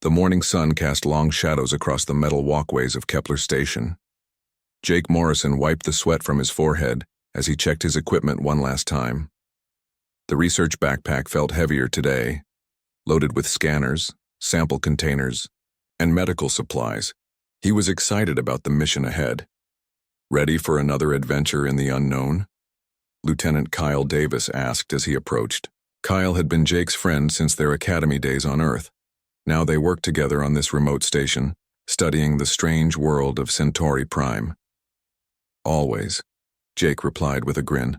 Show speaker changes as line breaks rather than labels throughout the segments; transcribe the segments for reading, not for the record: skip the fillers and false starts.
The morning sun cast long shadows across the metal walkways of Kepler Station. Jake Morrison wiped the sweat from his forehead as he checked his equipment one last time. The research backpack felt heavier today, loaded with scanners, sample containers, and medical supplies. He was excited about the mission ahead. Ready for another adventure in the unknown? Lieutenant Kyle Davis asked as he approached. Kyle had been Jake's friend since their academy days on Earth. Now they worked together on this remote station, studying the strange world of Centauri Prime. Always, Jake replied with a grin.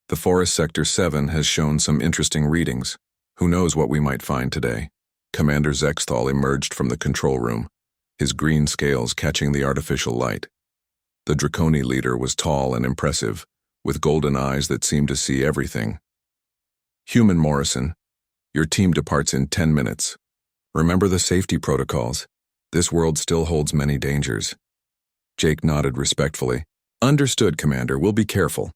The Forest Sector 7 has shown some interesting readings. Who knows what we might find today? Commander Zexthal emerged from the control room, his green scales catching the artificial light. The Draconi leader was tall and impressive, with golden eyes that seemed to see everything. Human Morrison, your team departs in 10 minutes. Remember the safety protocols. This world still holds many dangers. Jake nodded respectfully. Understood, Commander. We'll be careful.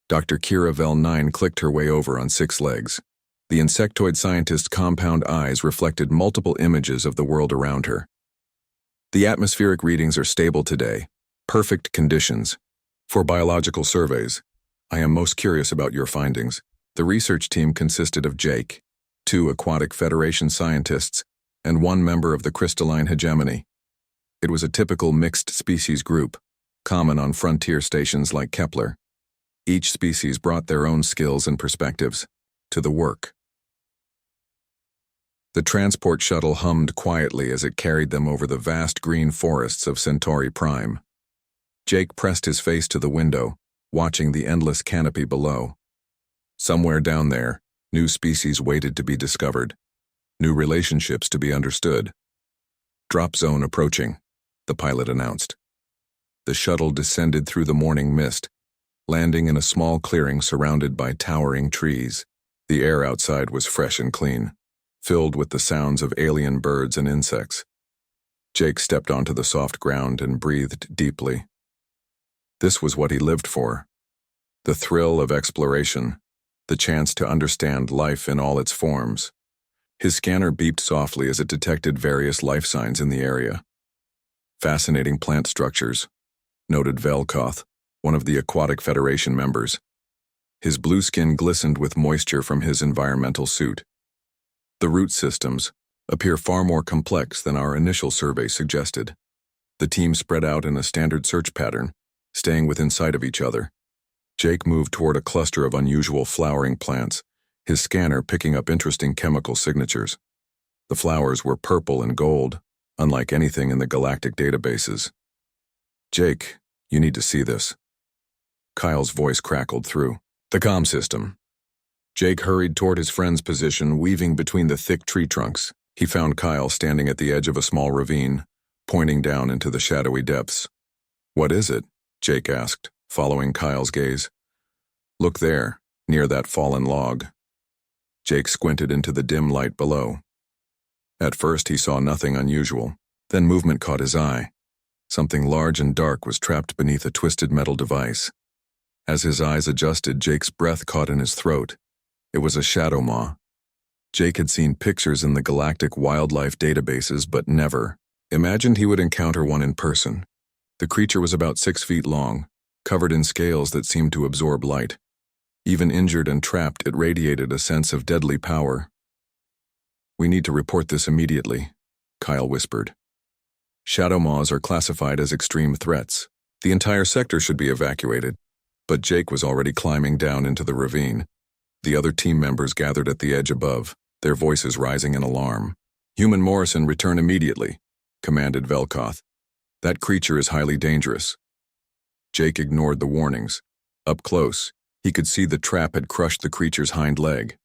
Dr. Kira Vel-9 clicked her way over on 6 legs. The insectoid scientist's compound eyes reflected multiple images of the world around her. The atmospheric readings are stable today. Perfect conditions. For biological surveys, I am most curious about your findings. The research team consisted of Jake, 2 Aquatic Federation scientists, and 1 member of the crystalline hegemony. It was a typical mixed species group, common on frontier stations like Kepler. Each species brought their own skills and perspectives to the work. The transport shuttle hummed quietly as it carried them over the vast green forests of Centauri Prime. Jake pressed his face to the window, watching the endless canopy below. Somewhere down there, new species waited to be discovered, new relationships to be understood. Drop zone approaching, the pilot announced. The shuttle descended through the morning mist, landing in a small clearing surrounded by towering trees. The air outside was fresh and clean, filled with the sounds of alien birds and insects. Jake stepped onto the soft ground and breathed deeply. This was what he lived for. The thrill of exploration, the chance to understand life in all its forms. His scanner beeped softly as it detected various life signs in the area. Fascinating plant structures, noted Velkoth, one of the Aquatic Federation members. His blue skin glistened with moisture from his environmental suit. The root systems appear far more complex than our initial survey suggested. The team spread out in a standard search pattern, staying within sight of each other. Jake moved toward a cluster of unusual flowering plants, his scanner picking up interesting chemical signatures. The flowers were purple and gold, unlike anything in the galactic databases. Jake, you need to see this. Kyle's voice crackled through the comm system. Jake hurried toward his friend's position, weaving between the thick tree trunks. He found Kyle standing at the edge of a small ravine, pointing down into the shadowy depths. What is it? Jake asked, following Kyle's gaze. Look there, near that fallen log. Jake squinted into the dim light below. At first he saw nothing unusual, then movement caught his eye. Something large and dark was trapped beneath a twisted metal device. As his eyes adjusted, Jake's breath caught in his throat. It was a shadow maw. Jake had seen pictures in the galactic wildlife databases, but never imagined he would encounter one in person. The creature was about 6 feet long, covered in scales that seemed to absorb light. Even injured and trapped, it radiated a sense of deadly power. We need to report this immediately, Kyle whispered. Shadow maws are classified as extreme threats. The entire sector should be evacuated. But Jake was already climbing down into the ravine. The other team members gathered at the edge above, their voices rising in alarm. Human Morrison, return immediately, commanded Velkoth. That creature is highly dangerous. Jake ignored the warnings. Up close, he could see the trap had crushed the creature's hind leg.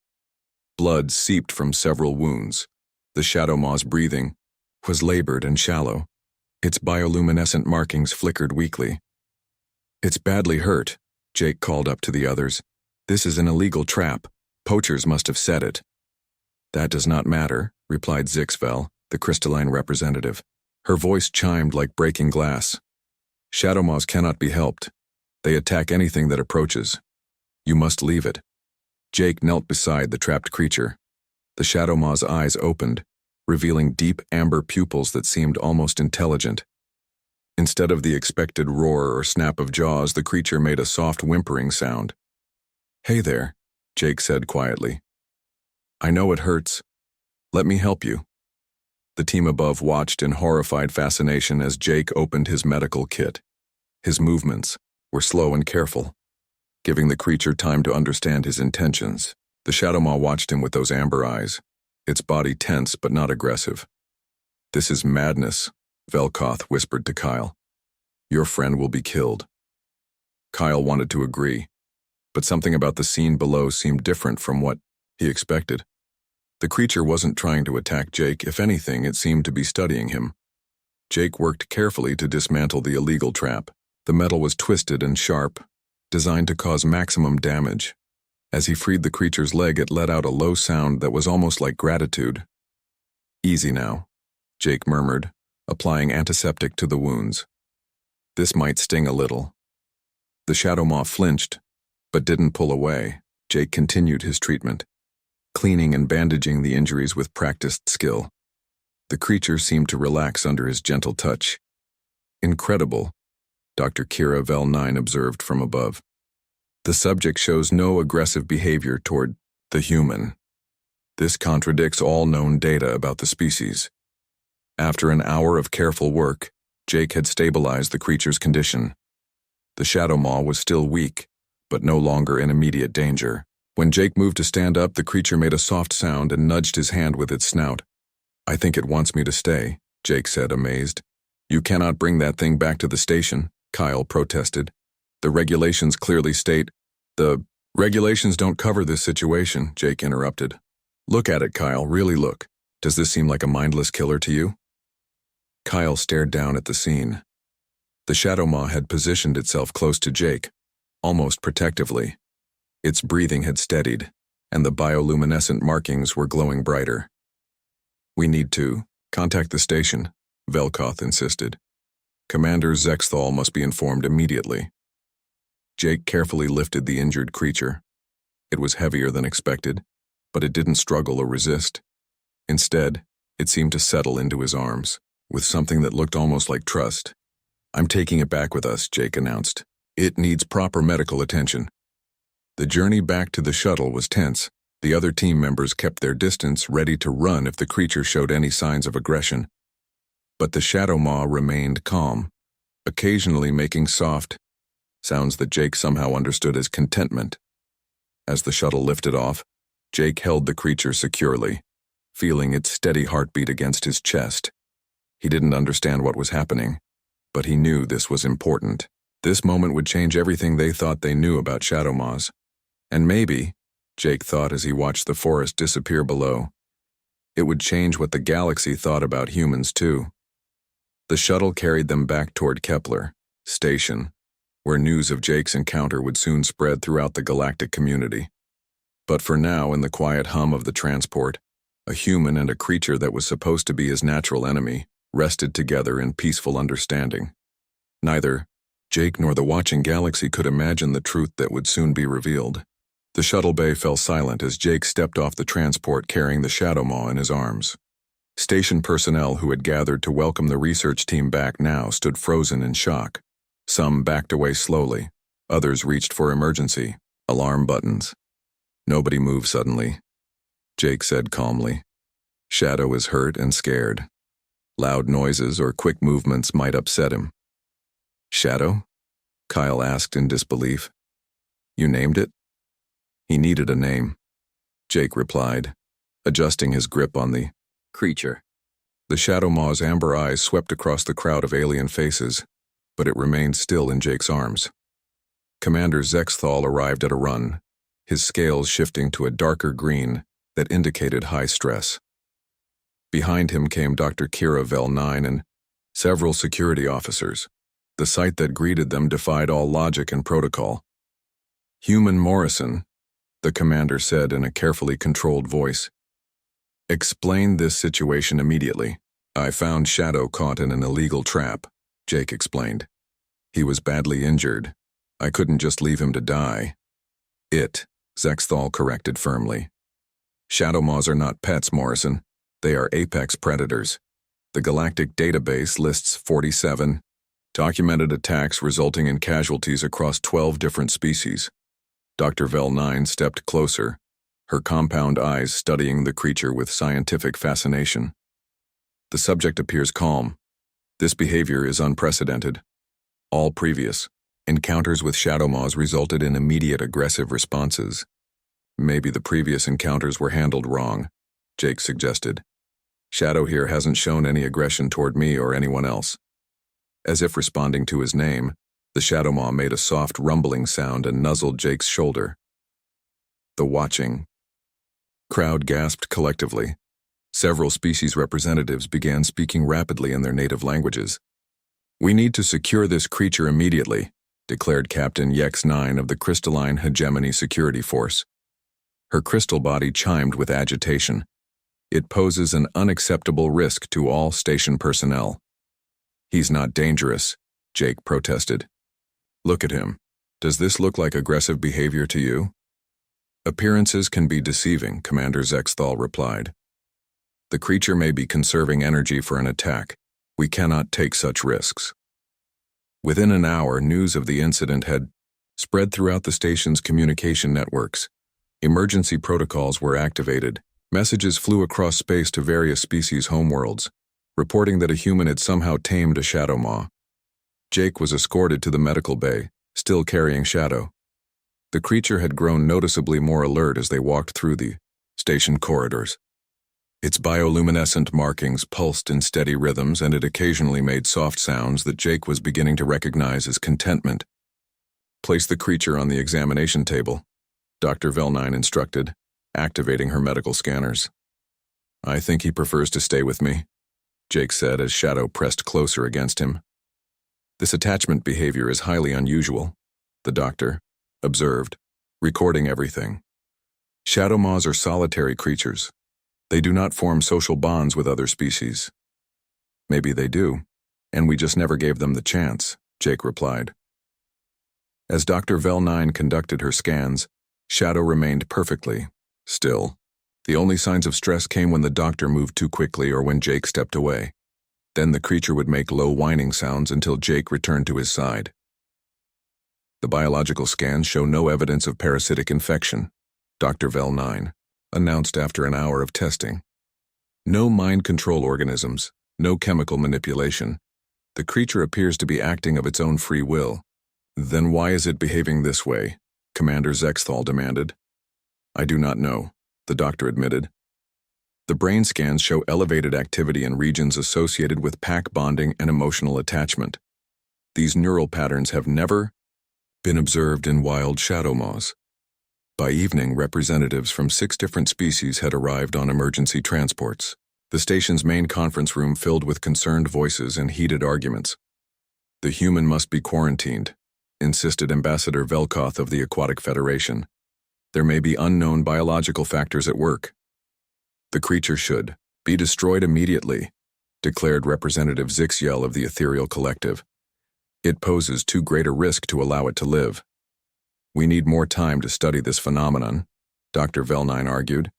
Blood seeped from several wounds. The shadow maw's breathing was labored and shallow. Its bioluminescent markings flickered weakly. It's badly hurt, Jake called up to the others. This is an illegal trap. Poachers must have set it. That does not matter, replied Zixvel, the crystalline representative. Her voice chimed like breaking glass. Shadow maws cannot be helped. They attack anything that approaches. You must leave it. Jake knelt beside the trapped creature. The shadow maw's eyes opened, revealing deep amber pupils that seemed almost intelligent. Instead of the expected roar or snap of jaws, the creature made a soft whimpering sound. "Hey there," Jake said quietly. "I know it hurts. Let me help you." The team above watched in horrified fascination as Jake opened his medical kit. His movements were slow and careful, giving the creature time to understand his intentions. The Shadow Maw watched him with those amber eyes, its body tense but not aggressive. "This is madness," Velkoth whispered to Kyle. "Your friend will be killed." Kyle wanted to agree, but something about the scene below seemed different from what he expected. The creature wasn't trying to attack Jake. If anything, it seemed to be studying him. Jake worked carefully to dismantle the illegal trap. The metal was twisted and sharp, designed to cause maximum damage. As he freed the creature's leg, it let out a low sound that was almost like gratitude. "Easy now," Jake murmured, applying antiseptic to the wounds. "This might sting a little." The Shadow Maw flinched, but didn't pull away. Jake continued his treatment, cleaning and bandaging the injuries with practiced skill. The creature seemed to relax under his gentle touch. "Incredible," Dr. Kira Vel-9 observed from above. "The subject shows no aggressive behavior toward the human. This contradicts all known data about the species." After an hour of careful work, Jake had stabilized the creature's condition. The Shadow Maw was still weak, but no longer in immediate danger. When Jake moved to stand up, the creature made a soft sound and nudged his hand with its snout. "I think it wants me to stay," Jake said, amazed. "You cannot bring that thing back to the station," Kyle protested. "The regulations clearly state—" "The regulations don't cover this situation," Jake interrupted. "Look at it, Kyle, really look. Does this seem like a mindless killer to you?" Kyle stared down at the scene. The Shadow Maw had positioned itself close to Jake, almost protectively. Its breathing had steadied, and the bioluminescent markings were glowing brighter. "We need to contact the station," Velkoth insisted. "Commander Zexthal must be informed immediately." Jake carefully lifted the injured creature. It was heavier than expected, but it didn't struggle or resist. Instead, it seemed to settle into his arms, with something that looked almost like trust. "I'm taking it back with us," Jake announced. "It needs proper medical attention." The journey back to the shuttle was tense. The other team members kept their distance, ready to run if the creature showed any signs of aggression. But the Shadow Maw remained calm, occasionally making soft sounds that Jake somehow understood as contentment. As the shuttle lifted off, Jake held the creature securely, feeling its steady heartbeat against his chest. He didn't understand what was happening, but he knew this was important. This moment would change everything they thought they knew about Shadow Maws. And maybe, Jake thought as he watched the forest disappear below, it would change what the galaxy thought about humans too. The shuttle carried them back toward Kepler Station, where news of Jake's encounter would soon spread throughout the galactic community. But for now, in the quiet hum of the transport, a human and a creature that was supposed to be his natural enemy rested together in peaceful understanding. Neither Jake nor the watching galaxy could imagine the truth that would soon be revealed. The shuttle bay fell silent as Jake stepped off the transport carrying the Shadow Maw in his arms. Station personnel who had gathered to welcome the research team back now stood frozen in shock. Some backed away slowly. Others reached for emergency alarm buttons. Nobody moved suddenly. Jake said calmly, "Shadow is hurt and scared. Loud noises or quick movements might upset him." "Shadow?" Kyle asked in disbelief. "You named it?" "He needed a name," Jake replied, adjusting his grip on the creature. The Shadow Maw's amber eyes swept across the crowd of alien faces, but it remained still in Jake's arms. Commander Zexthal arrived at a run, his scales shifting to a darker green that indicated high stress. Behind him came Dr. Kira Vel-9 and several security officers. The sight that greeted them defied all logic and protocol. "Human Morrison," the commander said in a carefully controlled voice. "Explain this situation immediately." "I found Shadow caught in an illegal trap," Jake explained. "He was badly injured. I couldn't just leave him to die." Zexthal corrected firmly. "Shadow Maws are not pets, Morrison. They are apex predators. The Galactic database lists 47 documented attacks resulting in casualties across 12 different species. Dr. Vel-9 stepped closer, her compound eyes studying the creature with scientific fascination. The subject appears calm. This behavior is unprecedented. All previous encounters with shadow maws resulted in immediate aggressive responses. Maybe the previous encounters were handled wrong, Jake suggested. Shadow here hasn't shown any aggression toward me or anyone else. As if responding to his name, the shadow maw made a soft rumbling sound and nuzzled Jake's shoulder. The watching crowd gasped collectively. Several species representatives began speaking rapidly in their native languages. "We need to secure this creature immediately," declared Captain Yex-9 of the Crystalline Hegemony Security Force. Her crystal body chimed with agitation. "It poses an unacceptable risk to all station personnel." "He's not dangerous," Jake protested. "Look at him. Does this look like aggressive behavior to you?" "Appearances can be deceiving," Commander Zexthal replied. "The creature may be conserving energy for an attack. We cannot take such risks." Within an hour, news of the incident had spread throughout the station's communication networks. Emergency protocols were activated. Messages flew across space to various species' homeworlds, reporting that a human had somehow tamed a shadow maw. Jake was escorted to the medical bay, still carrying Shadow. The creature had grown noticeably more alert as they walked through the station corridors. Its bioluminescent markings pulsed in steady rhythms, and it occasionally made soft sounds that Jake was beginning to recognize as contentment. "Place the creature on the examination table," Dr. Vel-9 instructed, activating her medical scanners. "I think he prefers to stay with me," Jake said as Shadow pressed closer against him. "This attachment behavior is highly unusual," the doctor observed, recording everything. "Shadow maws are solitary creatures. They do not form social bonds with other species." "Maybe they do, and we just never gave them the chance," Jake replied. As Dr. Vel-9 conducted her scans, Shadow remained perfectly still. The only signs of stress came when the doctor moved too quickly or when Jake stepped away. Then the creature would make low whining sounds until Jake returned to his side. "The biological scans show no evidence of parasitic infection," Dr. Vel-9 announced after an hour of testing. "No mind control organisms, no chemical manipulation. The creature appears to be acting of its own free will." "Then why is it behaving this way?" Commander Zexthal demanded. "I do not know," the doctor admitted. "The brain scans show elevated activity in regions associated with pack bonding and emotional attachment. These neural patterns have never been observed in wild shadow maws." By evening, representatives from 6 different species had arrived on emergency transports. The station's main conference room filled with concerned voices and heated arguments. "The human must be quarantined," insisted Ambassador Velkoth of the Aquatic Federation. "There may be unknown biological factors at work." "The creature should be destroyed immediately," declared Representative Zixiel of the Ethereal Collective. "It poses too great a risk to allow it to live." "We need more time to study this phenomenon," Dr. Vel-9 argued.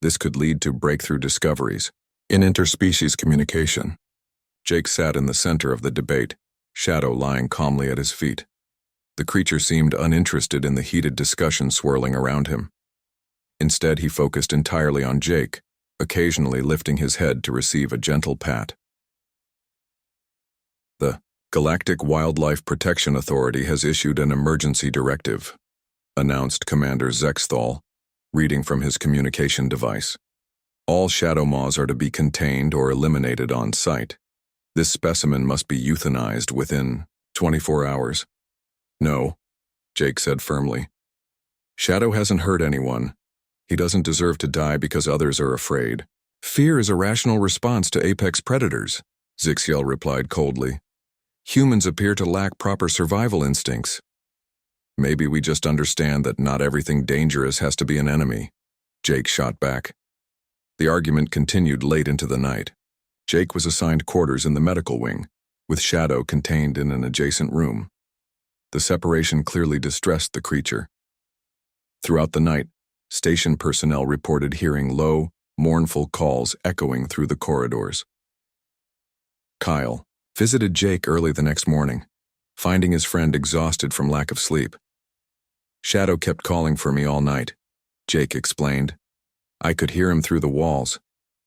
"This could lead to breakthrough discoveries in interspecies communication." Jake sat in the center of the debate, Shadow lying calmly at his feet. The creature seemed uninterested in the heated discussion swirling around him. Instead, he focused entirely on Jake, occasionally lifting his head to receive a gentle pat. "The Galactic Wildlife Protection Authority has issued an emergency directive," announced Commander Zexthal, reading from his communication device. "All shadow maws are to be contained or eliminated on site. This specimen must be euthanized within 24 hours. "No," Jake said firmly. "Shadow hasn't hurt anyone. He doesn't deserve to die because others are afraid." "Fear is a rational response to apex predators," Zixiel replied coldly. "Humans appear to lack proper survival instincts." "Maybe we just understand that not everything dangerous has to be an enemy," Jake shot back. The argument continued late into the night. Jake was assigned quarters in the medical wing, with Shadow contained in an adjacent room. The separation clearly distressed the creature. Throughout the night, station personnel reported hearing low, mournful calls echoing through the corridors. Kyle visited Jake early the next morning, finding his friend exhausted from lack of sleep. Shadow kept calling for me all night, Jake explained. I could hear him through the walls.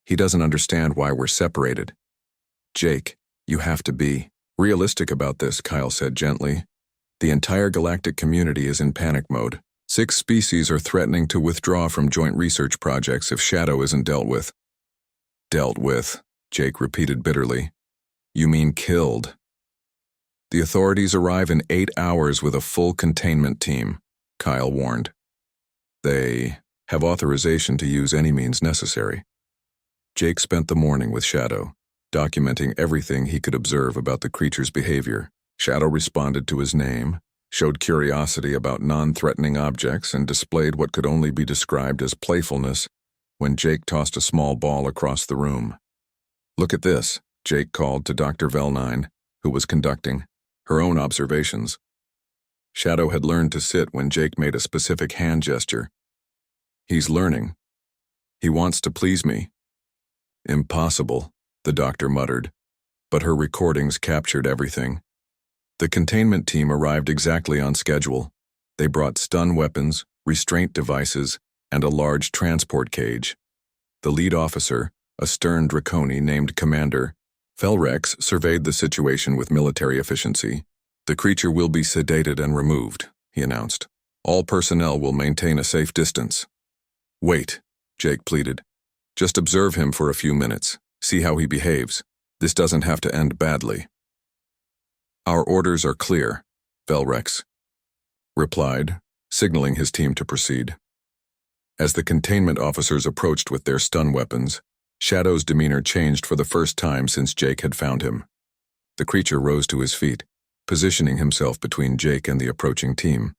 He doesn't understand why we're separated. Jake, you have to be realistic about this, Kyle said gently. The entire galactic community is in panic mode. 6 species are threatening to withdraw from joint research projects if Shadow isn't dealt with. Dealt with, Jake repeated bitterly. You mean killed. The authorities arrive in 8 hours with a full containment team, Kyle warned. They have authorization to use any means necessary. Jake spent the morning with Shadow, documenting everything he could observe about the creature's behavior. Shadow responded to his name, showed curiosity about non-threatening objects, and displayed what could only be described as playfulness when Jake tossed a small ball across the room. Look at this, Jake called to Dr. Vel9, who was conducting her own observations. Shadow had learned to sit when Jake made a specific hand gesture. He's learning. He wants to please me. Impossible, the doctor muttered, but her recordings captured everything. The containment team arrived exactly on schedule. They brought stun weapons, restraint devices, and a large transport cage. The lead officer, a stern draconi named Commander Felrex, surveyed the situation with military efficiency. The creature will be sedated and removed, he announced. All personnel will maintain a safe distance. Wait, Jake pleaded. Just observe him for a few minutes. See how he behaves. This doesn't have to end badly. Our orders are clear, Felrex replied, signaling his team to proceed. As the containment officers approached with their stun weapons, Shadow's demeanor changed for the first time since Jake had found him. The creature rose to his feet, positioning himself between Jake and the approaching team.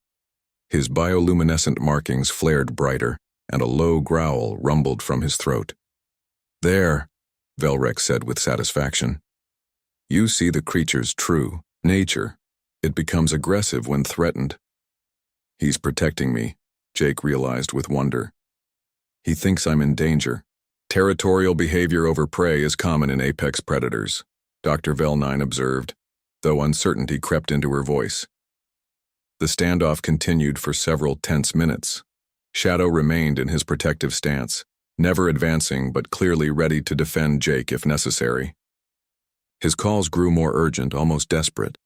His bioluminescent markings flared brighter, and a low growl rumbled from his throat. There, Velrex said with satisfaction. You see the creature's true nature. It becomes aggressive when threatened. He's protecting me, Jake realized with wonder. He thinks I'm in danger. Territorial behavior over prey is common in apex predators, Dr. Vel9 observed, though uncertainty crept into her voice. The standoff continued for several tense minutes. Shadow remained in his protective stance, never advancing but clearly ready to defend Jake if necessary. His calls grew more urgent, almost desperate.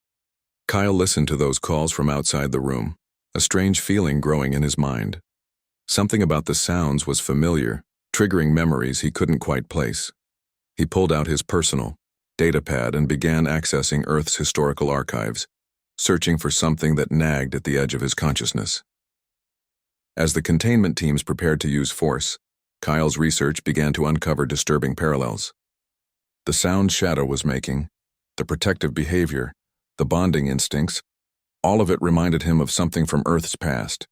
Kyle listened to those calls from outside the room, a strange feeling growing in his mind. Something about the sounds was familiar, triggering memories he couldn't quite place. He pulled out his personal datapad and began accessing Earth's historical archives, searching for something that nagged at the edge of his consciousness. As the containment teams prepared to use force, Kyle's research began to uncover disturbing parallels. The sound Shadow was making, the protective behavior, the bonding instincts, all of it reminded him of something from Earth's past.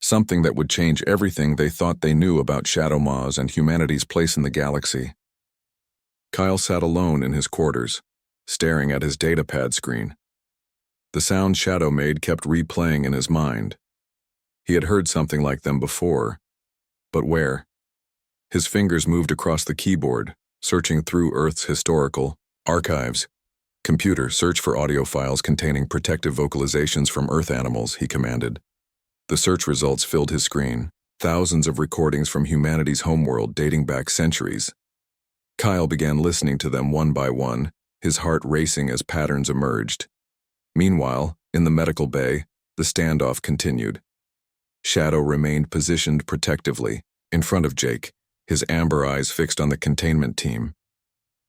Something that would change everything they thought they knew about Shadow Maws and humanity's place in the galaxy. Kyle sat alone in his quarters, staring at his datapad screen. The sound Shadow made kept replaying in his mind. He had heard something like them before, but where? His fingers moved across the keyboard, searching through Earth's historical archives. Computer, search for audio files containing protective vocalizations from Earth animals, he commanded. The search results filled his screen, thousands of recordings from humanity's homeworld dating back centuries. Kyle began listening to them one by one, his heart racing as patterns emerged. Meanwhile, in the medical bay, the standoff continued. Shadow remained positioned protectively, in front of Jake, his amber eyes fixed on the containment team.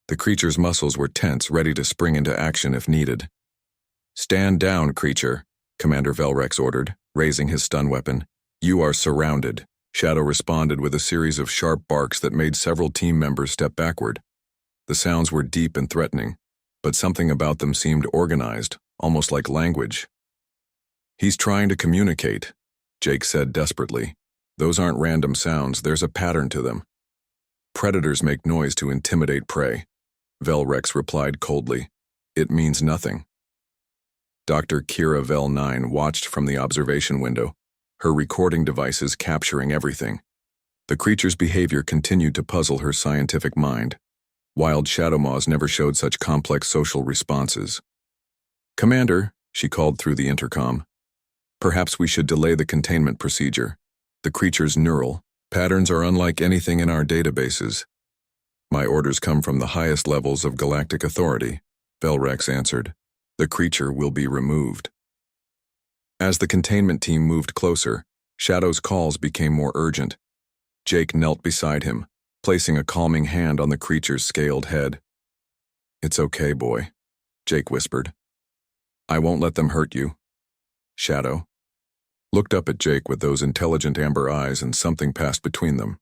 The creature's muscles were tense, ready to spring into action if needed. Stand down, creature, Commander Velrex ordered, raising his stun weapon. You are surrounded. Shadow responded with a series of sharp barks that made several team members step backward. The sounds were deep and threatening, but something about them seemed organized, almost like language. He's trying to communicate, Jake said desperately. Those aren't random sounds, there's a pattern to them. Predators make noise to intimidate prey, Velrex replied coldly. It means nothing. Dr. Kira Vel9 watched from the observation window, her recording devices capturing everything. The creature's behavior continued to puzzle her scientific mind. Wild shadow moths never showed such complex social responses. "Commander," she called through the intercom, "perhaps we should delay the containment procedure. The creature's neural patterns are unlike anything in our databases." "My orders come from the highest levels of galactic authority," Velrex answered. "The creature will be removed." As the containment team moved closer, Shadow's calls became more urgent. Jake knelt beside him, placing a calming hand on the creature's scaled head. "It's okay, boy," Jake whispered. "I won't let them hurt you." Shadow looked up at Jake with those intelligent amber eyes, and something passed between them.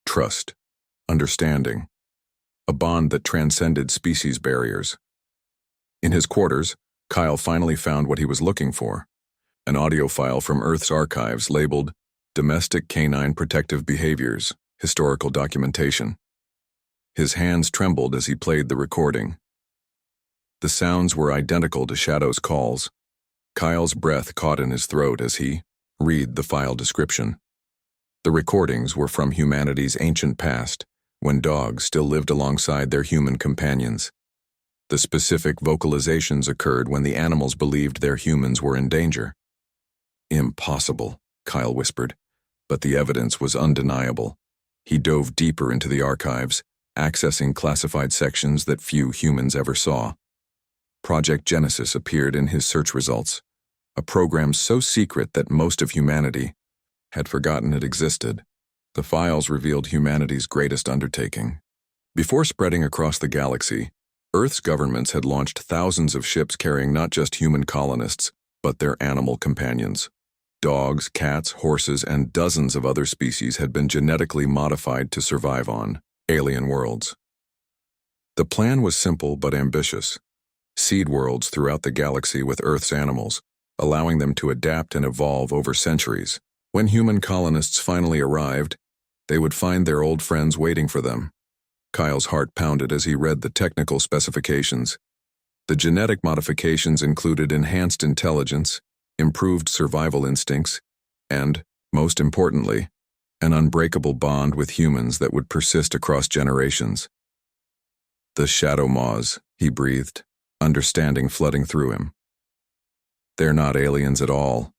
Trust, understanding, a bond that transcended species barriers. In his quarters, Kyle finally found what he was looking for: an audio file from Earth's archives labeled Domestic Canine Protective Behaviors, Historical Documentation. His hands trembled as he played the recording. The sounds were identical to Shadow's calls. Kyle's breath caught in his throat as he read the file description. The recordings were from humanity's ancient past, when dogs still lived alongside their human companions. The specific vocalizations occurred when the animals believed their humans were in danger. "Impossible," Kyle whispered, but the evidence was undeniable. He dove deeper into the archives, accessing classified sections that few humans ever saw. Project Genesis appeared in his search results, a program so secret that most of humanity had forgotten it existed. The files revealed humanity's greatest undertaking. Before spreading across the galaxy, Earth's governments had launched thousands of ships carrying not just human colonists, but their animal companions. Dogs, cats, horses, and dozens of other species had been genetically modified to survive on alien worlds. The plan was simple but ambitious: seed worlds throughout the galaxy with Earth's animals, allowing them to adapt and evolve over centuries. When human colonists finally arrived, they would find their old friends waiting for them. Kyle's heart pounded as he read the technical specifications. The genetic modifications included enhanced intelligence, improved survival instincts, and, most importantly, an unbreakable bond with humans that would persist across generations. "The shadow moths," he breathed, understanding flooding through him. "They're not aliens at all."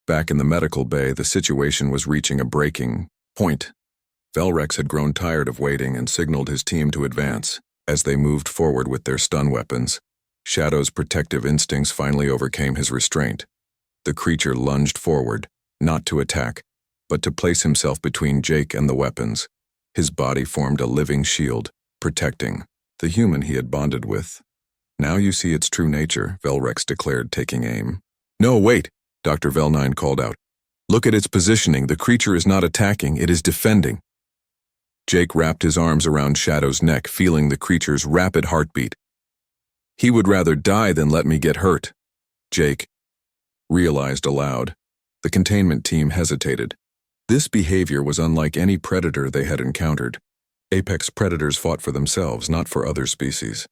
Back in the medical bay, the situation was reaching a breaking point. Velrex had grown tired of waiting and signaled his team to advance. As they moved forward with their stun weapons, Shadow's protective instincts finally overcame his restraint. The creature lunged forward, not to attack, but to place himself between Jake and the weapons. His body formed a living shield, protecting the human he had bonded with. "Now you see its true nature," Velrex declared, taking aim. "No, wait," Dr. Velnine called out. "Look at its positioning. The creature is not attacking, it is defending." Jake wrapped his arms around Shadow's neck, feeling the creature's rapid heartbeat. "He would rather die than let me get hurt," Jake realized aloud. The containment team hesitated. This behavior was unlike any predator they had encountered. Apex predators fought for themselves, not for other species.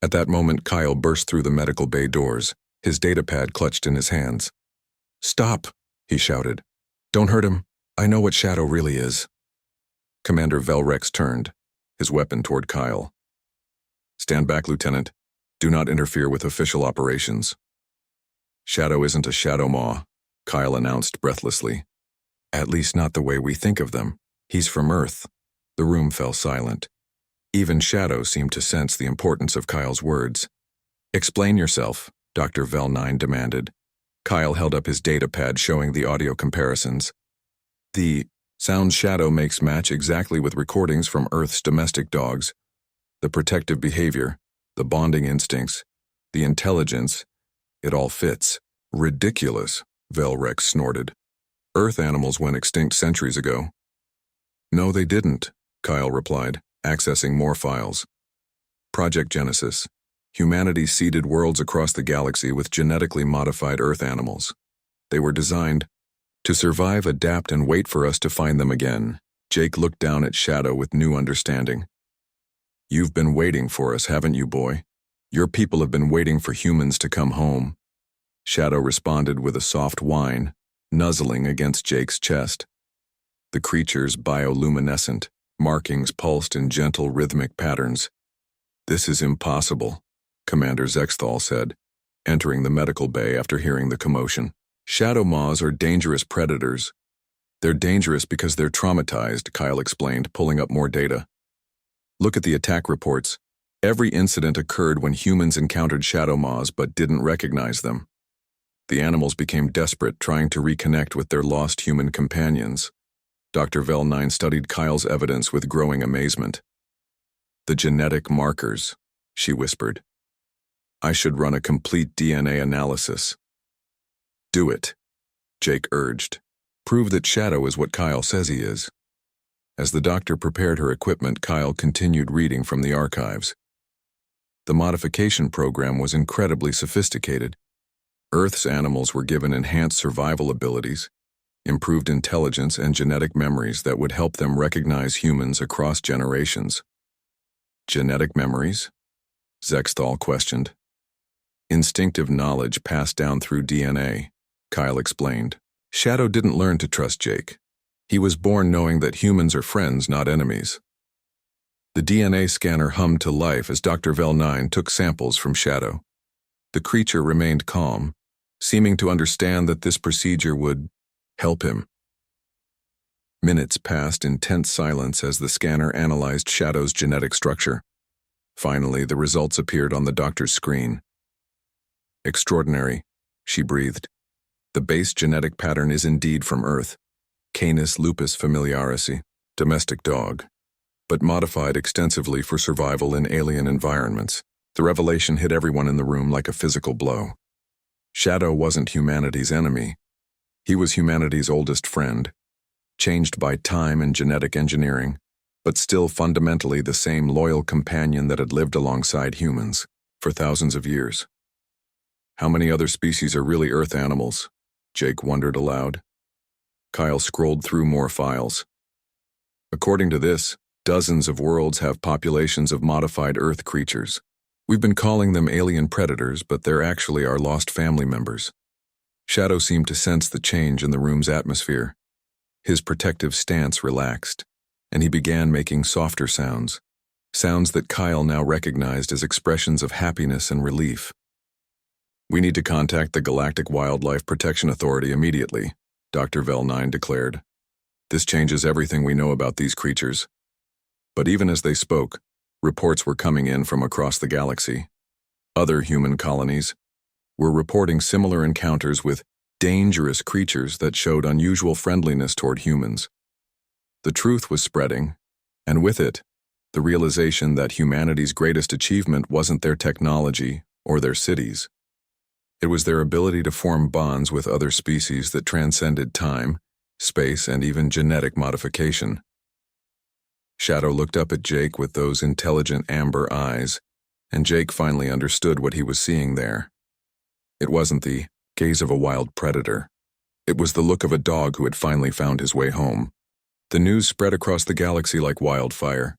At that moment, Kyle burst through the medical bay doors, his datapad clutched in his hands. "Stop," he shouted. "Don't hurt him. I know what Shadow really is." Commander Velrex turned, his weapon toward Kyle. "Stand back, Lieutenant. Do not interfere with official operations." "Shadow isn't a shadow maw," Kyle announced breathlessly. "At least not the way we think of them. He's from Earth." The room fell silent. Even Shadow seemed to sense the importance of Kyle's words. "Explain yourself," Dr. Velnine demanded. Kyle held up his datapad showing the audio comparisons. "The sounds Shadow makes match exactly with recordings from Earth's domestic dogs. The protective behavior, the bonding instincts, the intelligence, it all fits." "Ridiculous," Velrex snorted. "Earth animals went extinct centuries ago." "No, they didn't," Kyle replied, accessing more files. Project Genesis. Humanity seeded worlds across the galaxy with genetically modified Earth animals. They were designed to survive, adapt, and wait for us to find them again. Jake looked down at Shadow with new understanding. "You've been waiting for us, haven't you, boy? Your people have been waiting for humans to come home." Shadow responded with a soft whine, nuzzling against Jake's chest. the creatures bioluminescent, markings pulsed in gentle rhythmic patterns. "This is impossible," Commander Zexthal said, entering the medical bay after hearing the commotion. "Shadow maws are dangerous predators. They're dangerous because they're traumatized," Kyle explained, pulling up more data. "Look at the attack reports. Every incident occurred when humans encountered shadow maws but didn't recognize them. The animals became desperate, trying to reconnect with their lost human companions." Dr. Vel9 studied Kyle's evidence with growing amazement. "The genetic markers," she whispered. "I should run a complete DNA analysis." "Do it," Jake urged. "Prove that Shadow is what Kyle says he is." As the doctor prepared her equipment, Kyle continued reading from the archives. The modification program was incredibly sophisticated. Earth's animals were given enhanced survival abilities, improved intelligence, and genetic memories that would help them recognize humans across generations. "Genetic memories?" Zexthal questioned. "Instinctive knowledge passed down through DNA," Kyle explained. Shadow didn't learn to trust Jake. He was born knowing that humans are friends, not enemies. The DNA scanner hummed to life as Dr. Vel9 took samples from Shadow. The creature remained calm, seeming to understand that this procedure would help him. Minutes passed in tense silence as the scanner analyzed Shadow's genetic structure. Finally, the results appeared on the doctor's screen. "Extraordinary," she breathed. "The base genetic pattern is indeed from Earth. Canis lupus familiaris, domestic dog, but modified extensively for survival in alien environments." The revelation hit everyone in the room like a physical blow. Shadow wasn't humanity's enemy. He was humanity's oldest friend, changed by time and genetic engineering, but still fundamentally the same loyal companion that had lived alongside humans for thousands of years. "How many other species are really Earth animals?" Jake wondered aloud. Kyle scrolled through more files. "According to this, dozens of worlds have populations of modified Earth creatures. We've been calling them alien predators, but they're actually our lost family members." Shadow seemed to sense the change in the room's atmosphere. His protective stance relaxed, and he began making softer sounds, sounds that Kyle now recognized as expressions of happiness and relief. "We need to contact the Galactic Wildlife Protection Authority immediately," Dr. Vel9 declared. "This changes everything we know about these creatures." But even as they spoke, reports were coming in from across the galaxy. Other human colonies were reporting similar encounters with dangerous creatures that showed unusual friendliness toward humans. The truth was spreading, and with it, the realization that humanity's greatest achievement wasn't their technology or their cities. It was their ability to form bonds with other species that transcended time, space, and even genetic modification. Shadow looked up at Jake with those intelligent amber eyes, and Jake finally understood what he was seeing there. It wasn't the gaze of a wild predator. It was the look of a dog who had finally found his way home. The news spread across the galaxy like wildfire.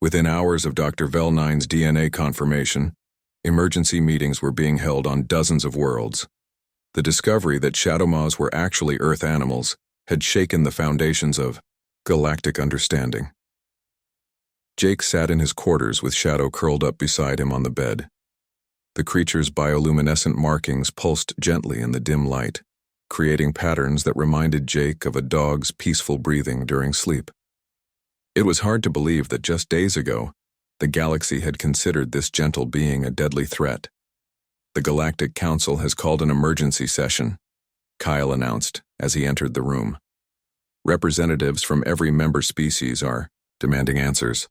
Within hours of Dr. Vel9's DNA confirmation, emergency meetings were being held on dozens of worlds. The discovery that shadow maws were actually Earth animals had shaken the foundations of galactic understanding. Jake sat in his quarters with Shadow curled up beside him on the bed. The creature's bioluminescent markings pulsed gently in the dim light, creating patterns that reminded Jake of a dog's peaceful breathing during sleep. It was hard to believe that just days ago, the galaxy had considered this gentle being a deadly threat. "The Galactic Council has called an emergency session," Kyle announced as he entered the room. "Representatives from every member species are demanding answers."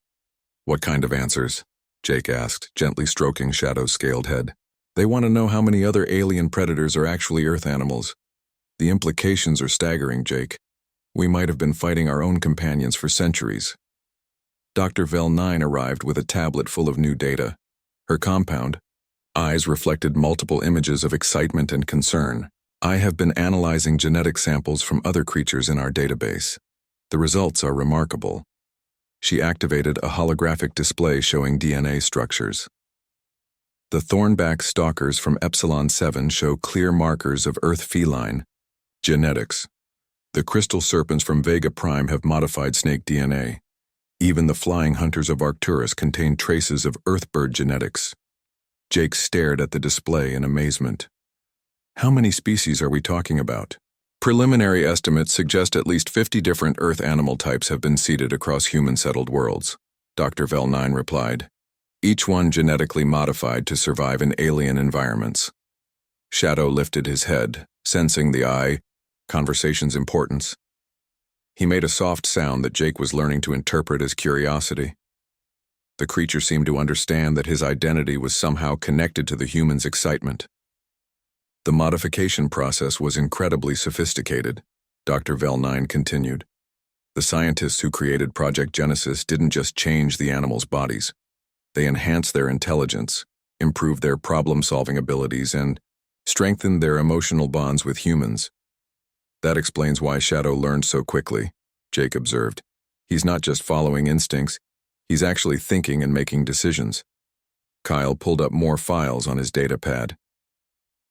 "What kind of answers?" Jake asked, gently stroking Shadow's scaled head. "They want to know how many other alien predators are actually Earth animals. The implications are staggering, Jake. We might have been fighting our own companions for centuries." Dr. Vel9 arrived with a tablet full of new data. Her compound eyes reflected multiple images of excitement and concern. "I have been analyzing genetic samples from other creatures in our database. The results are remarkable." She activated a holographic display showing DNA structures. "The thornback stalkers from Epsilon 7 show clear markers of Earth feline genetics. The crystal serpents from Vega Prime have modified snake DNA. Even the flying hunters of Arcturus contain traces of Earthbird genetics. Jake stared at the display in amazement. How many species are we talking about? Preliminary estimates suggest at least 50 different Earth animal types have been seeded across human-settled worlds, Dr. Vel9 replied, each one genetically modified to survive in alien environments. Shadow lifted his head, sensing the conversation's importance. He made a soft sound that Jake was learning to interpret as curiosity. The creature seemed to understand that his identity was somehow connected to the human's excitement. The modification process was incredibly sophisticated, Dr. Vel9 continued. The scientists who created Project Genesis didn't just change the animals' bodies. They enhanced their intelligence, improved their problem-solving abilities, and strengthened their emotional bonds with humans. That explains why Shadow learned so quickly, Jake observed. He's not just following instincts, he's actually thinking and making decisions. Kyle pulled up more files on his data pad.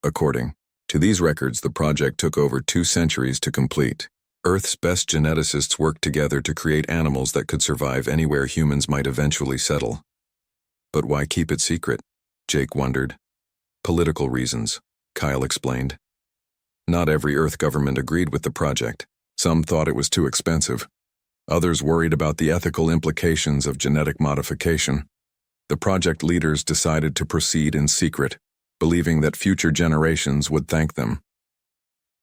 According to these records, the project took over 2 centuries to complete. Earth's best geneticists worked together to create animals that could survive anywhere humans might eventually settle. But why keep it secret? Jake wondered. Political reasons, Kyle explained. Not every Earth government agreed with the project. Some thought it was too expensive. Others worried about the ethical implications of genetic modification. The project leaders decided to proceed in secret, believing that future generations would thank them.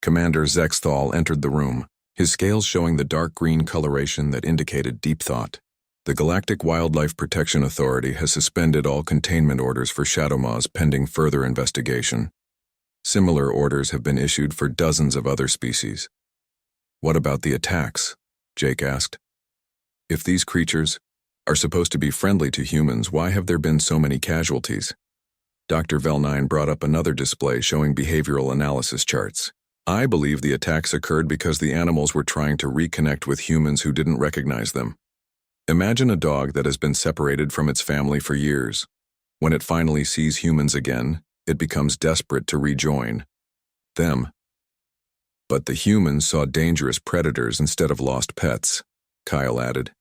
Commander Zexthal entered the room, his scales showing the dark green coloration that indicated deep thought. The Galactic Wildlife Protection Authority has suspended all containment orders for Shadowmaws pending further investigation. Similar orders have been issued for dozens of other species. What about the attacks? Jake asked. If these creatures are supposed to be friendly to humans, why have there been so many casualties? Dr. Vel9 brought up another display showing behavioral analysis charts. I believe the attacks occurred because the animals were trying to reconnect with humans who didn't recognize them. Imagine a dog that has been separated from its family for years. When it finally sees humans again, it becomes desperate to rejoin them. But the humans saw dangerous predators instead of lost pets, Kyle added.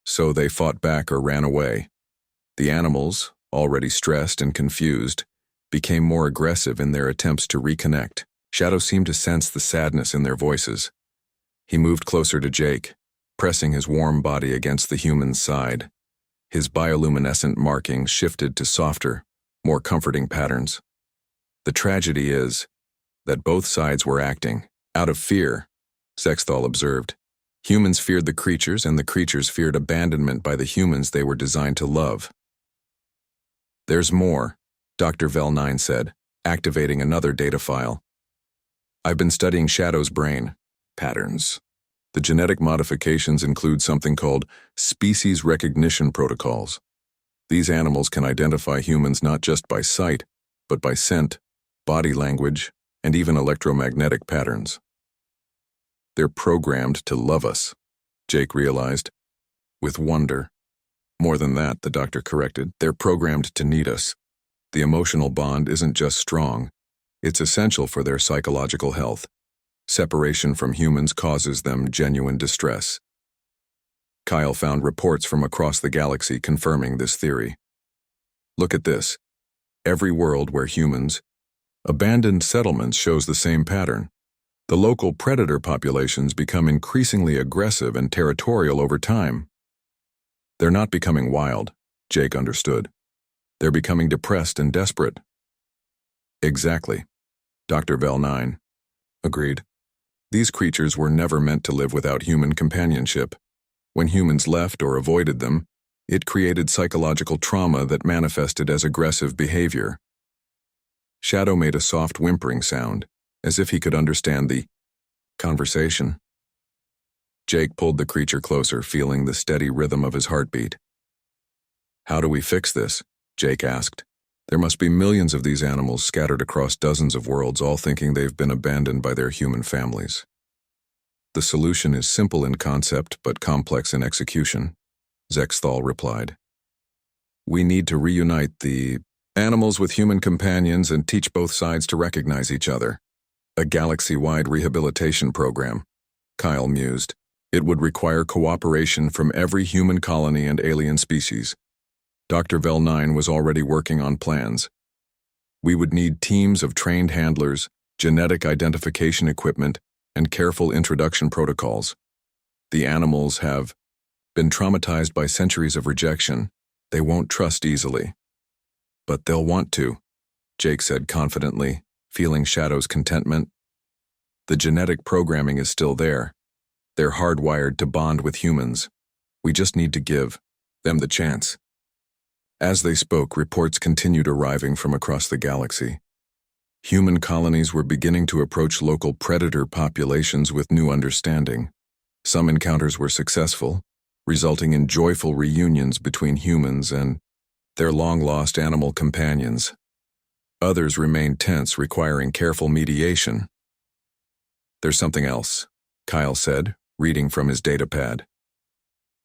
So they fought back or ran away. The animals, already stressed and confused, became more aggressive in their attempts to reconnect. Shadow seemed to sense the sadness in their voices. He moved closer to Jake, pressing his warm body against the human's side. His bioluminescent markings shifted to softer, more comforting patterns. The tragedy is that both sides were acting out of fear, Zexthal observed. Humans feared the creatures, and the creatures feared abandonment by the humans they were designed to love. There's more, Dr. Vel9 said, activating another data file. I've been studying Shadow's brain patterns. The genetic modifications include something called species recognition protocols. These animals can identify humans not just by sight, but by scent, body language, and even electromagnetic patterns. They're programmed to love us, Jake realized, with wonder. More than that, the doctor corrected, they're programmed to need us. The emotional bond isn't just strong, it's essential for their psychological health. Separation from humans causes them genuine distress. Kyle found reports from across the galaxy confirming this theory. Look at this. Every world where humans abandoned settlements shows the same pattern. The local predator populations become increasingly aggressive and territorial over time. They're not becoming wild, Jake understood. They're becoming depressed and desperate. Exactly, Dr. Vel9 agreed. These creatures were never meant to live without human companionship. When humans left or avoided them, it created psychological trauma that manifested as aggressive behavior. Shadow made a soft whimpering sound, as if he could understand the conversation. Jake pulled the creature closer, feeling the steady rhythm of his heartbeat. How do we fix this? Jake asked. There must be millions of these animals scattered across dozens of worlds, all thinking they've been abandoned by their human families. The solution is simple in concept but complex in execution, Zexthal replied. We need to reunite the animals with human companions and teach both sides to recognize each other. A galaxy-wide rehabilitation program. Kyle mused. It would require cooperation from every human colony and alien species. Dr. Vel-9 was already working on plans. We would need teams of trained handlers, genetic identification equipment, and careful introduction protocols. The animals have been traumatized by centuries of rejection. They won't trust easily. But they'll want to, Jake said confidently, feeling Shadow's contentment. The genetic programming is still there. They're hardwired to bond with humans. We just need to give them the chance. As they spoke, reports continued arriving from across the galaxy. Human colonies were beginning to approach local predator populations with new understanding. Some encounters were successful, resulting in joyful reunions between humans and their long-lost animal companions. Others remained tense, requiring careful mediation. There's something else, Kyle said, reading from his datapad.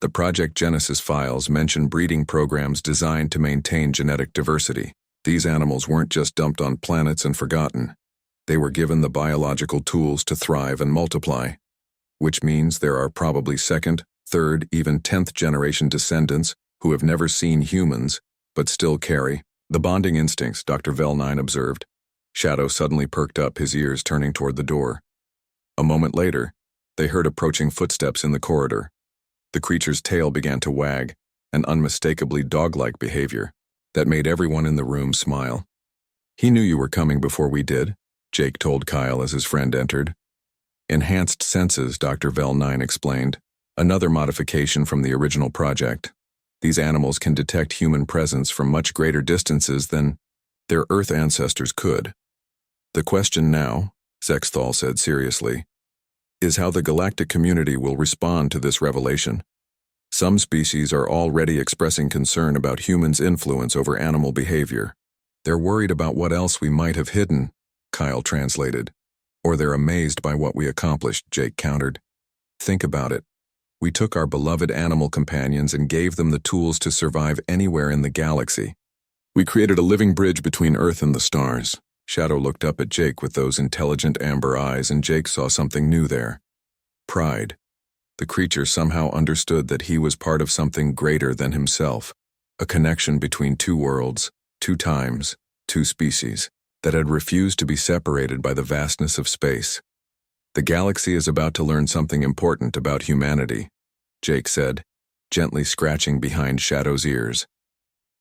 The Project Genesis files mention breeding programs designed to maintain genetic diversity. These animals weren't just dumped on planets and forgotten. They were given the biological tools to thrive and multiply, which means there are probably second, third, even 10th generation descendants who have never seen humans, but still carry the bonding instincts, Dr. Vel-9 observed. Shadow suddenly perked up, his ears turning toward the door. A moment later, they heard approaching footsteps in the corridor. The creature's tail began to wag, an unmistakably dog-like behavior that made everyone in the room smile. He knew you were coming before we did, Jake told Kyle as his friend entered. Enhanced senses, Dr. Vel-9 explained, another modification from the original project. These animals can detect human presence from much greater distances than their Earth ancestors could. The question now, Zexthal said seriously, is how the galactic community will respond to this revelation. Some species are already expressing concern about humans' influence over animal behavior. They're worried about what else we might have hidden, Kyle translated. Or they're amazed by what we accomplished, Jake countered. Think about it. We took our beloved animal companions and gave them the tools to survive anywhere in the galaxy. We created a living bridge between Earth and the stars. Shadow looked up at Jake with those intelligent amber eyes, and Jake saw something new there. Pride. The creature somehow understood that he was part of something greater than himself, a connection between two worlds, two times, two species, that had refused to be separated by the vastness of space. The galaxy is about to learn something important about humanity, Jake said, gently scratching behind Shadow's ears.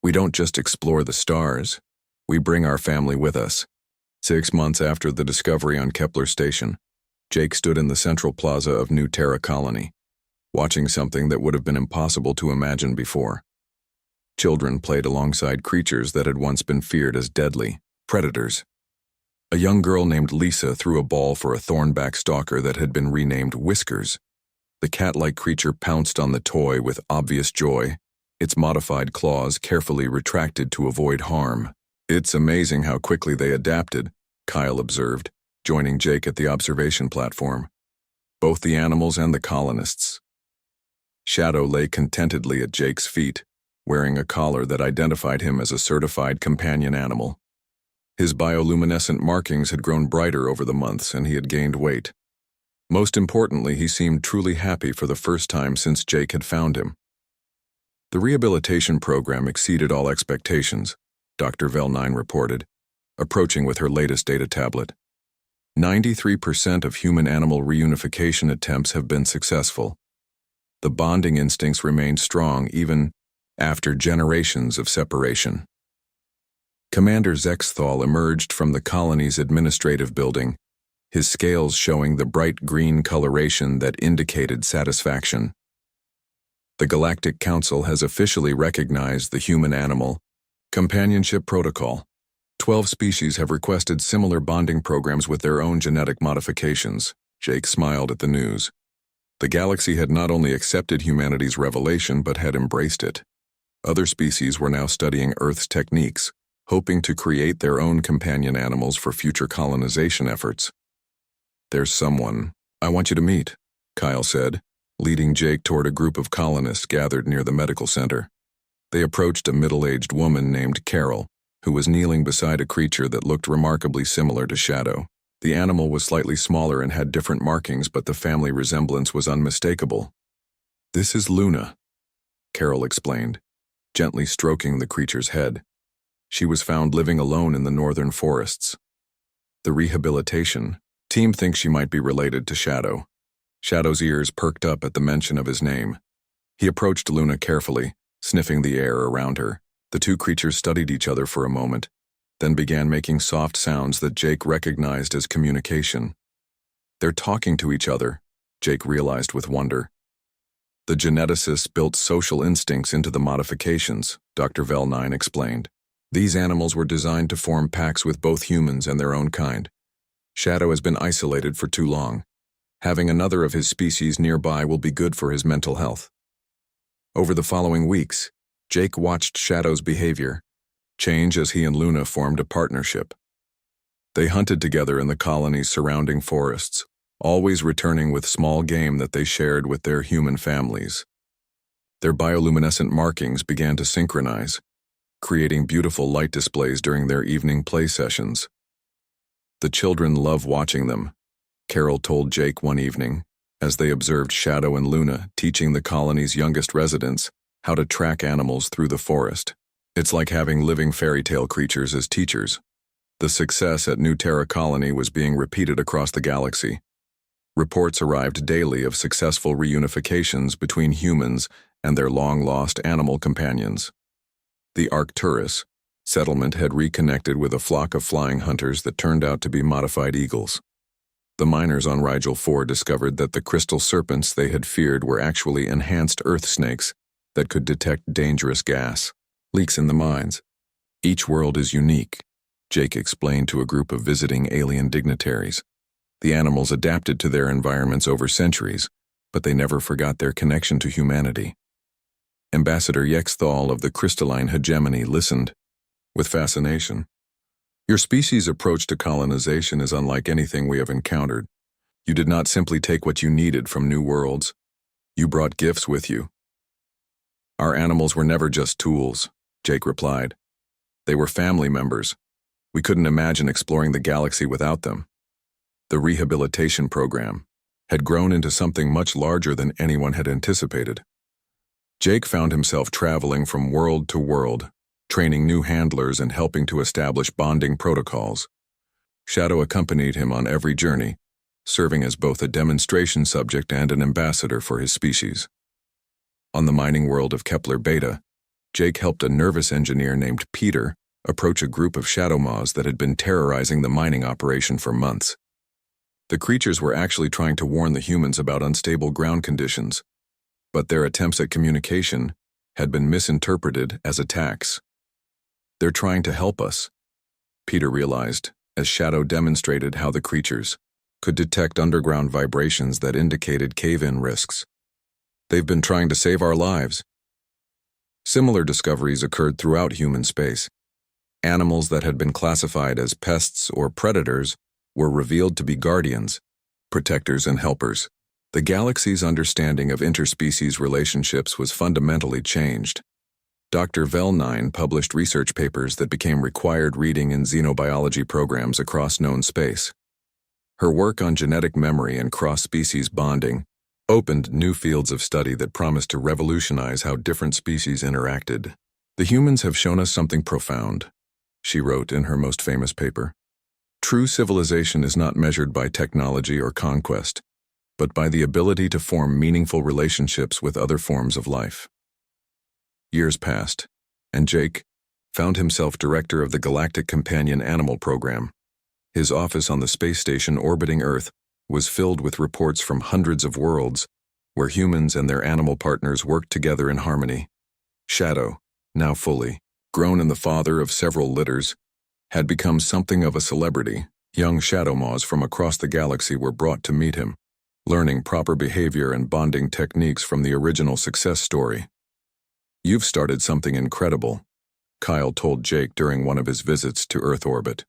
We don't just explore the stars, we bring our family with us. 6 months after the discovery on Kepler Station, Jake stood in the central plaza of New Terra Colony, watching something that would have been impossible to imagine before. Children played alongside creatures that had once been feared as deadly predators. A young girl named Lisa threw a ball for a thornback stalker that had been renamed Whiskers. The cat-like creature pounced on the toy with obvious joy, its modified claws carefully retracted to avoid harm. It's amazing how quickly they adapted, Kyle observed, joining Jake at the observation platform. Both the animals and the colonists. Shadow lay contentedly at Jake's feet, wearing a collar that identified him as a certified companion animal. His bioluminescent markings had grown brighter over the months, and he had gained weight. Most importantly, he seemed truly happy for the first time since Jake had found him. The rehabilitation program exceeded all expectations, Dr. Vel-9 reported, approaching with her latest data tablet. 93% of human-animal reunification attempts have been successful. The bonding instincts remained strong even after generations of separation. Commander Zexthal emerged from the colony's administrative building, his scales showing the bright green coloration that indicated satisfaction. The Galactic Council has officially recognized the human-animal companionship protocol. 12 species have requested similar bonding programs with their own genetic modifications. Jake smiled at the news. The galaxy had not only accepted humanity's revelation but had embraced it. Other species were now studying Earth's techniques, hoping to create their own companion animals for future colonization efforts. There's someone I want you to meet, Kyle said, leading Jake toward a group of colonists gathered near the medical center. They approached a middle-aged woman named Carol, who was kneeling beside a creature that looked remarkably similar to Shadow. The animal was slightly smaller and had different markings, but the family resemblance was unmistakable. "This is Luna," Carol explained, gently stroking the creature's head. She was found living alone in the northern forests. The rehabilitation team thinks she might be related to Shadow. Shadow's ears perked up at the mention of his name. He approached Luna carefully, sniffing the air around her. The two creatures studied each other for a moment, then began making soft sounds that Jake recognized as communication. "They're talking to each other," Jake realized with wonder. "The geneticists built social instincts into the modifications," Dr. Vel9 explained. "These animals were designed to form packs with both humans and their own kind. Shadow has been isolated for too long. Having another of his species nearby will be good for his mental health." Over the following weeks, Jake watched Shadow's behavior change as he and Luna formed a partnership. They hunted together in the colony's surrounding forests, always returning with small game that they shared with their human families. Their bioluminescent markings began to synchronize, creating beautiful light displays during their evening play sessions. "The children love watching them," Carol told Jake one evening, as they observed Shadow and Luna teaching the colony's youngest residents how to track animals through the forest. "It's like having living fairy tale creatures as teachers." The success at New Terra Colony was being repeated across the galaxy. Reports arrived daily of successful reunifications between humans and their long-lost animal companions. The Arcturus settlement had reconnected with a flock of flying hunters that turned out to be modified eagles. The miners on Rigel 4 discovered that the crystal serpents they had feared were actually enhanced earth snakes that could detect dangerous gas leaks in the mines. "Each world is unique," Jake explained to a group of visiting alien dignitaries. "The animals adapted to their environments over centuries, but they never forgot their connection to humanity." Ambassador Yexthal of the crystalline hegemony listened with fascination. "Your species' approach to colonization is unlike anything we have encountered. You did not simply take what you needed from new worlds. You brought gifts with you." "Our animals were never just tools," Jake replied. "They were family members. We couldn't imagine exploring the galaxy without them." The rehabilitation program had grown into something much larger than anyone had anticipated. Jake found himself traveling from world to world, training new handlers and helping to establish bonding protocols. Shadow accompanied him on every journey, serving as both a demonstration subject and an ambassador for his species. On the mining world of Kepler Beta, Jake helped a nervous engineer named Peter approach a group of shadow moths that had been terrorizing the mining operation for months. The creatures were actually trying to warn the humans about unstable ground conditions, but their attempts at communication had been misinterpreted as attacks. "They're trying to help us," Peter realized, as Shadow demonstrated how the creatures could detect underground vibrations that indicated cave-in risks. "They've been trying to save our lives." Similar discoveries occurred throughout human space. Animals that had been classified as pests or predators were revealed to be guardians, protectors, and helpers. The galaxy's understanding of interspecies relationships was fundamentally changed. Dr. Vel9 published research papers that became required reading in xenobiology programs across known space. Her work on genetic memory and cross-species bonding opened new fields of study that promised to revolutionize how different species interacted. "The humans have shown us something profound," she wrote in her most famous paper. "True civilization is not measured by technology or conquest, but by the ability to form meaningful relationships with other forms of life." Years passed, and Jake found himself director of the Galactic Companion Animal Program. His office on the space station orbiting Earth was filled with reports from hundreds of worlds where humans and their animal partners worked together in harmony. Shadow, now fully grown and the father of several litters, had become something of a celebrity. Young shadow moths from across the galaxy were brought to meet him, learning proper behavior and bonding techniques from the original success story. "You've started something incredible," Kyle told Jake during one of his visits to Earth orbit.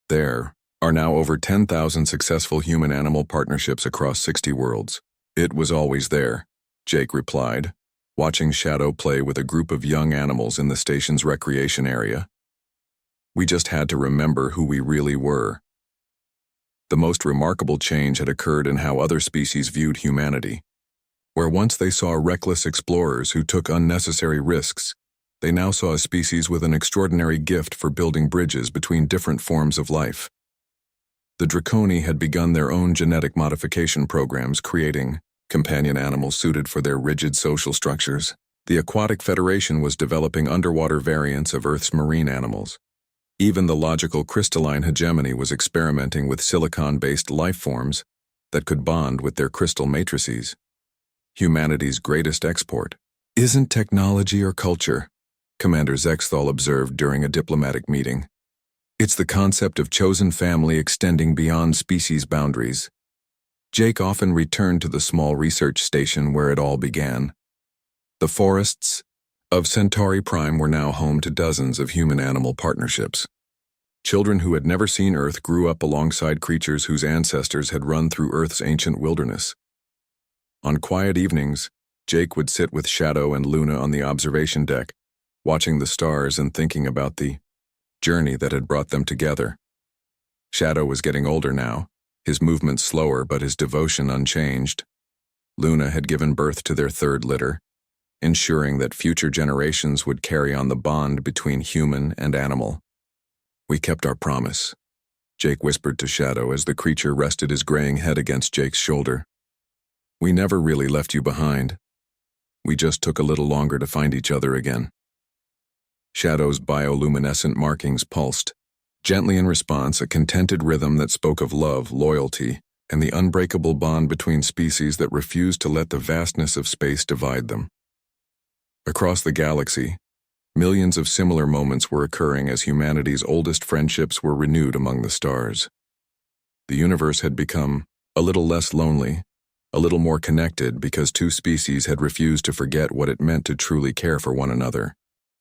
"There are now over 10,000 successful human-animal partnerships across 60 worlds." "It was always there," Jake replied, watching Shadow play with a group of young animals in the station's recreation area. "We just had to remember who we really were." The most remarkable change had occurred in how other species viewed humanity. Where once they saw reckless explorers who took unnecessary risks, they now saw a species with an extraordinary gift for building bridges between different forms of life. The Draconi had begun their own genetic modification programs, creating companion animals suited for their rigid social structures. The Aquatic Federation was developing underwater variants of Earth's marine animals. Even the logical crystalline hegemony was experimenting with silicon-based life forms that could bond with their crystal matrices. Humanity's greatest export isn't technology or culture, Commander Zexthal observed during a diplomatic meeting. It's the concept of chosen family extending beyond species boundaries. Jake often returned to the small research station where it all began. The forests of Centauri Prime were now home to dozens of human-animal partnerships. Children who had never seen Earth grew up alongside creatures whose ancestors had run through Earth's ancient wilderness. On quiet evenings, Jake would sit with Shadow and Luna on the observation deck, watching the stars and thinking about the journey that had brought them together. Shadow was getting older now, his movements slower but his devotion unchanged. Luna had given birth to their third litter, ensuring that future generations would carry on the bond between human and animal. "We kept our promise," Jake whispered to Shadow as the creature rested his graying head against Jake's shoulder. "We never really left you behind. We just took a little longer to find each other again." Shadow's bioluminescent markings pulsed, gently in response, a contented rhythm that spoke of love, loyalty, and the unbreakable bond between species that refused to let the vastness of space divide them. Across the galaxy, millions of similar moments were occurring as humanity's oldest friendships were renewed among the stars. The universe had become a little less lonely, a little more connected because two species had refused to forget what it meant to truly care for one another.